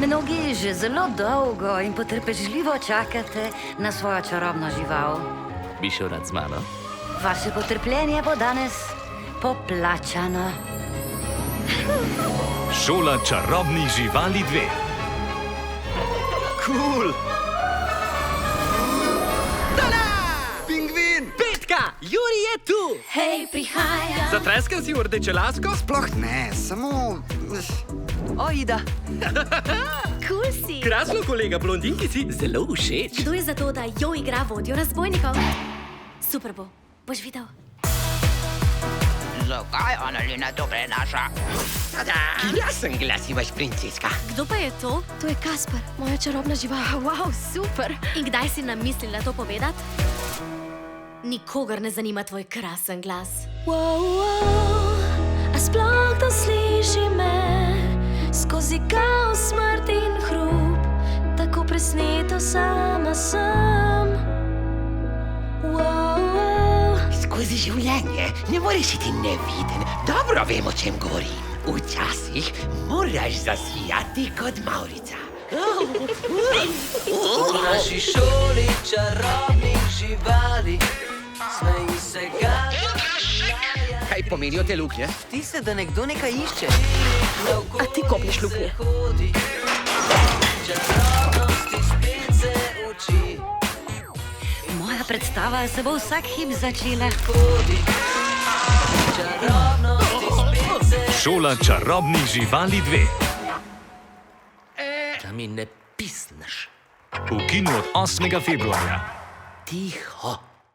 Mnogi že zelo dolgo in potrpežljivo čakate na svojo čarobno žival. Bi šel rad z mano? Vaše potrpljenje bo danes poplačano. Šola čarobnih živali 2. Cool! Tada! Pingvin! Petka, Juri je tu! Hej, prihajam. Zatreskal si v rdeče lasko? Sploh ne, samo... Ojda. Cool si. Krasno, kolega, blondinki si zelo všeč. Kdo je za to, da Jo igra vodjo razbojnikov? Super bo, boš videl. Zakaj Annalena to prenaša? Jasen glas imaš, princeska. Kdo pa je to? To je Kasper, moja čarobna žival. Wow, super. In kdaj si nam mislila to povedati? Nikogar ne zanima tvoj krasen glas. A sploh kdo sliši me skozi kaos, smrt in hrup, tako presneto sama sem. Skozi življenje ne moreš iti neviden. Dobro vem, o čem govorim. Včasih moraš zasijati kot Maurica. V naši šoli čarobnih živali smeji se ga. Kaj pomenijo te luknje? Ti se, da nekdo nekaj išče. A ti koplješ luknje? Čarobnosti spet se uči. Moja predstava se bo vsak hip začela. Čarobnosti spet se Šola čarobnih živali 2. Da mi ne pisneš. V kinu od 8. februarja. Tiho.